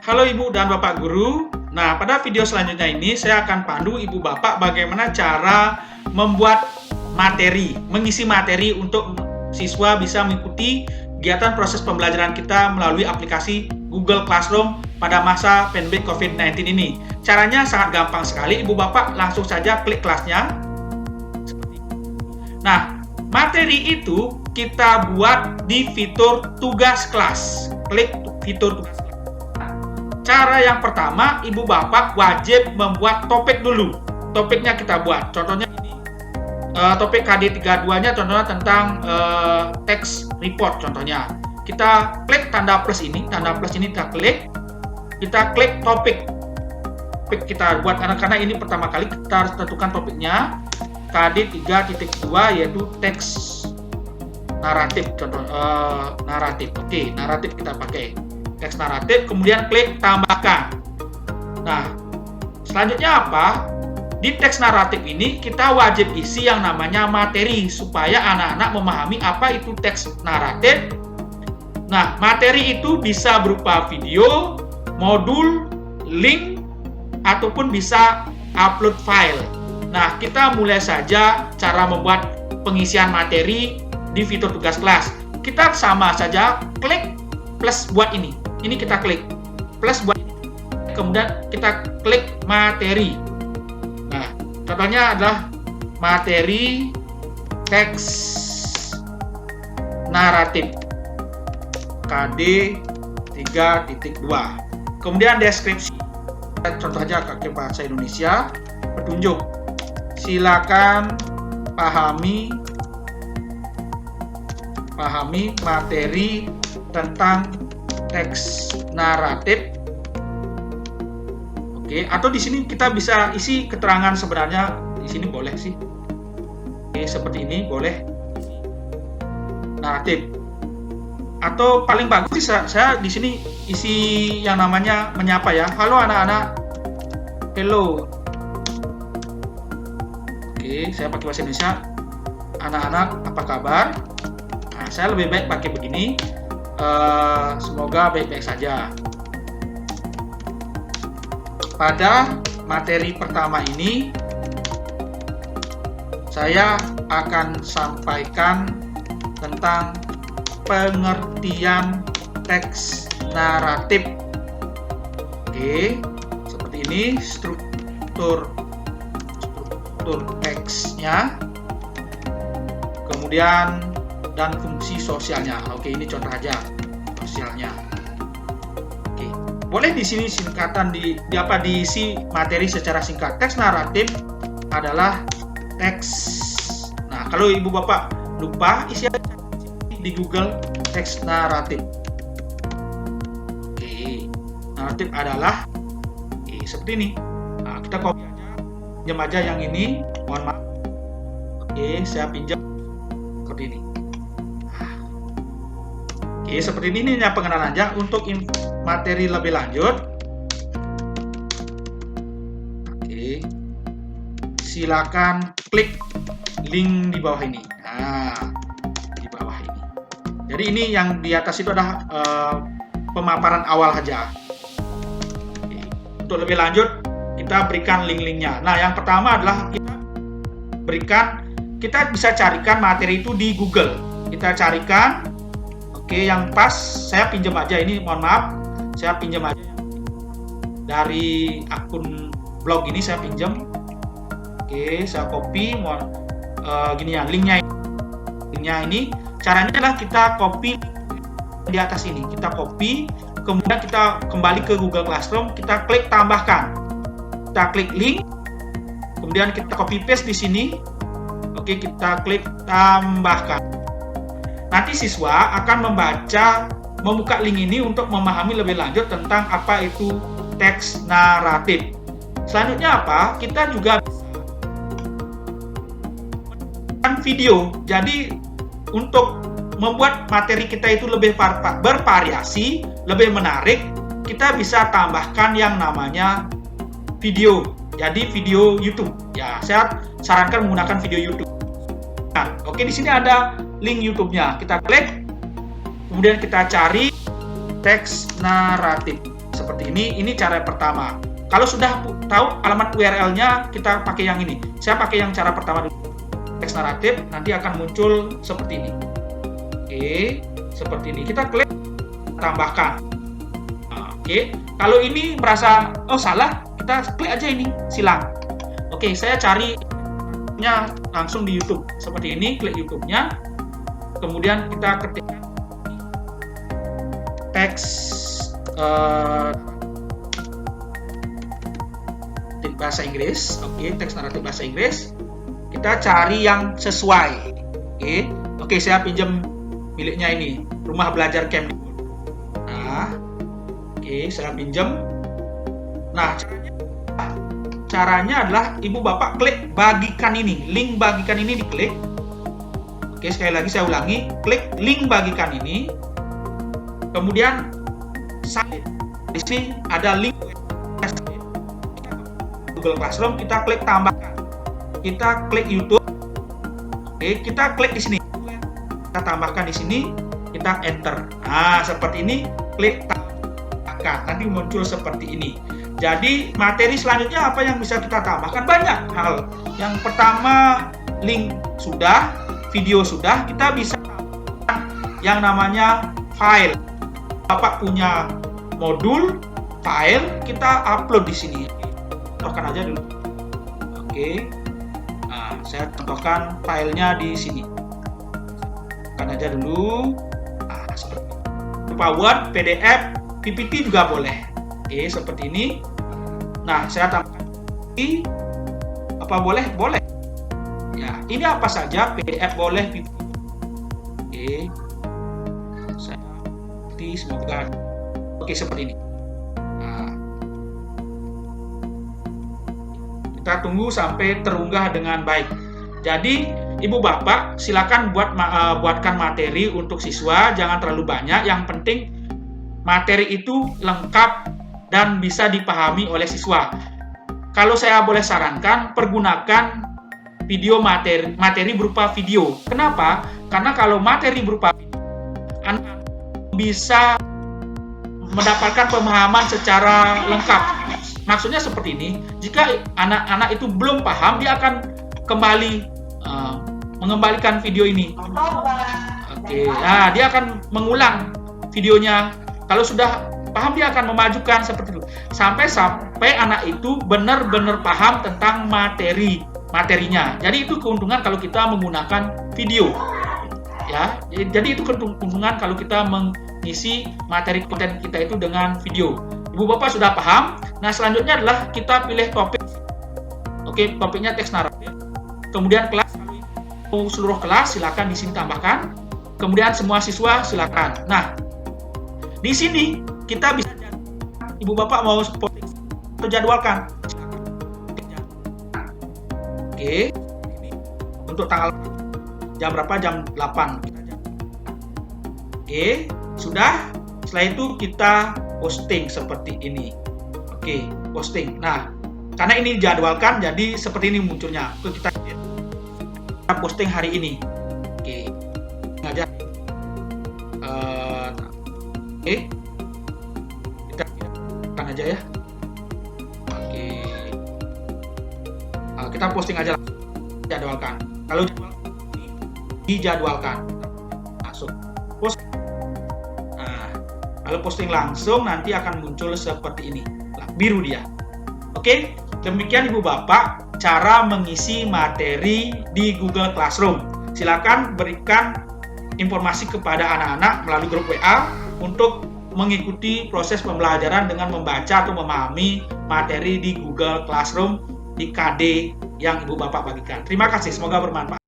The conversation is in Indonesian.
Halo Ibu dan Bapak Guru. Nah, pada video selanjutnya ini saya akan pandu Ibu Bapak bagaimana cara membuat materi, mengisi materi untuk siswa bisa mengikuti kegiatan proses pembelajaran kita melalui aplikasi Google Classroom pada masa pandemi COVID-19 ini. Caranya sangat gampang sekali. Ibu Bapak langsung saja klik kelasnya. Nah, materi itu kita buat di fitur tugas kelas. Klik fitur tugas kelas. Cara yang pertama, Ibu Bapak wajib membuat topik dulu. Topiknya kita buat. Contohnya ini, topik KD32-nya contohnya tentang text report contohnya. Kita klik tanda plus ini kita klik topik. Topik kita buat karena ini pertama kali kita harus tentukan topiknya. KD3.2 yaitu teks naratif contoh naratif. Oke, naratif kita pakai. Teks naratif, kemudian klik tambahkan. Nah, selanjutnya apa? Di teks naratif ini kita wajib isi yang namanya materi supaya anak-anak memahami apa itu teks naratif. Nah, materi itu bisa berupa video, modul, link, ataupun bisa upload file. Nah, kita mulai saja cara membuat pengisian materi di fitur tugas kelas. Kita sama saja klik plus buat ini. Ini kita klik plus buat ini. Kemudian kita klik materi. Nah, contohnya adalah materi teks naratif KD 3.2. Kemudian deskripsi. Contoh aja pakai bahasa Indonesia. Petunjuk. Silakan pahami materi tentang teks naratif. Oke, atau di sini kita bisa isi keterangan sebenarnya. Di sini boleh sih. Oke, seperti ini boleh. Naratif. Atau paling bagus sih saya di sini isi yang namanya menyapa ya. Halo anak-anak. Hello. Oke, saya pakai bahasa Indonesia. Anak-anak, apa kabar? Nah, saya lebih baik pakai begini. Semoga baik-baik saja. Pada materi pertama ini, saya akan sampaikan tentang pengertian teks naratif. Oke, seperti ini struktur teksnya, kemudian dan fungsi sosialnya. Oke, ini contoh aja sosialnya. Oke, boleh di sini singkatan diisi materi secara singkat. Teks naratif adalah teks. Nah, kalau Ibu Bapak lupa, isi aja di Google teks naratif. Oke, naratif adalah seperti ini. Nah, kita copy aja yang ini. Mohon maaf. Oke, saya pinjam seperti ini. Oke, seperti ini hanya pengenalan aja. Untuk materi lebih lanjut, oke, silakan klik link di bawah ini. Nah, di bawah ini. Jadi ini yang di atas itu adalah pemaparan awal saja. Oke. Untuk lebih lanjut, kita berikan link-linknya. Nah, yang pertama adalah kita bisa carikan materi itu di Google. Kita carikan. Oke, yang pas saya pinjam aja ini, mohon maaf, saya pinjam aja dari akun blog ini, saya pinjam. Oke, saya copy, gini ya, linknya ini. Caranya adalah kita copy di atas ini, kita copy, kemudian kita kembali ke Google Classroom, kita klik tambahkan, kita klik link, kemudian kita copy paste di sini. Oke, kita klik tambahkan. Nanti siswa akan membuka link ini untuk memahami lebih lanjut tentang apa itu teks naratif. Selanjutnya apa? Kita juga bisa video. Jadi untuk membuat materi kita itu lebih bervariasi, lebih menarik, kita bisa tambahkan yang namanya video. Jadi video YouTube. Ya, saya sarankan menggunakan video YouTube. Nah, oke, di sini ada link YouTube-nya. Kita klik, kemudian kita cari teks naratif. seperti ini cara pertama. Kalau sudah tahu alamat URL-nya, kita pakai yang ini. Saya pakai yang cara pertama dulu. Teks naratif nanti akan muncul seperti ini. Oke, seperti ini. Kita klik tambahkan. Oke, kalau ini merasa salah, kita klik aja ini silang. Oke, saya carinya langsung di YouTube seperti ini. Klik YouTube-nya, kemudian kita ketik teks bahasa Inggris. Oke, teks naratif bahasa Inggris. Kita cari yang sesuai. Oke, saya pinjam miliknya ini, Rumah Belajar Kemdikbud. Nah, oke, saya pinjam. Nah, caranya adalah Ibu Bapak klik bagikan ini, link bagikan ini diklik. Oke, sekali lagi saya ulangi, klik link bagikan ini. Kemudian di sini ada link Google Classroom, kita klik tambahkan. Kita klik YouTube. Oke, kita klik di sini. Kita tambahkan di sini, kita enter. Nah, seperti ini, klik tambahkan. Nanti muncul seperti ini. Jadi, materi selanjutnya apa yang bisa kita tambahkan? Banyak hal. Yang pertama, link sudah, video sudah, kita bisa tambahkan yang namanya file. Bapak punya modul, file, kita upload di sini. Contohkan aja dulu. Oke. Nah, saya contohkan filenya di sini. Contohkan aja dulu. Nah, seperti ini. Berupa Word, PDF, PPT juga boleh. Oke, seperti ini. Nah, saya tambahkan ini. Apa boleh? Boleh. Ya, ini apa saja, PDF boleh, PPT. Oke. Saya semoga oke seperti ini. Kita tunggu sampai terunggah dengan baik. Jadi Ibu Bapak silakan buatkan materi untuk siswa, jangan terlalu banyak. Yang penting materi itu lengkap dan bisa dipahami oleh siswa. Kalau saya boleh sarankan, pergunakan video materi berupa video. Kenapa? Karena kalau materi berupa video, anak bisa mendapatkan pemahaman secara lengkap. Maksudnya seperti ini, jika anak-anak itu belum paham, dia akan kembali mengembalikan video ini. Oke, nah, dia akan mengulang videonya. Kalau sudah paham, dia akan memajukan seperti itu. Sampai anak itu benar-benar paham tentang materinya. Jadi itu keuntungan kalau kita menggunakan video. Ya, jadi itu keuntungan kalau kita mengisi materi konten kita itu dengan video. Ibu Bapak sudah paham. Nah, selanjutnya adalah kita pilih topik. Oke, topiknya teks naratif. Kemudian kelas, seluruh kelas silakan di sini tambahkan. Kemudian semua siswa silakan. Nah, di sini kita bisa, Ibu Bapak mau posting atau jadwalkan. Oke. Untuk tanggal jam berapa? Jam 8. Oke, sudah. Setelah itu kita posting seperti ini. Oke, posting. Nah, karena ini dijadwalkan, jadi seperti ini munculnya. Kita posting hari ini. Oke, aja. Oke, kita kan aja ya. Oke, kita posting aja, jadwalkan. Kalau dijadwalkan, langsung post. Kalau posting langsung nanti akan muncul seperti ini, biru dia. Oke, demikian Ibu Bapak cara mengisi materi di Google Classroom. Silakan berikan informasi kepada anak-anak melalui grup WA untuk mengikuti proses pembelajaran dengan membaca atau memahami materi di Google Classroom di KD yang Ibu Bapak bagikan. Terima kasih, semoga bermanfaat.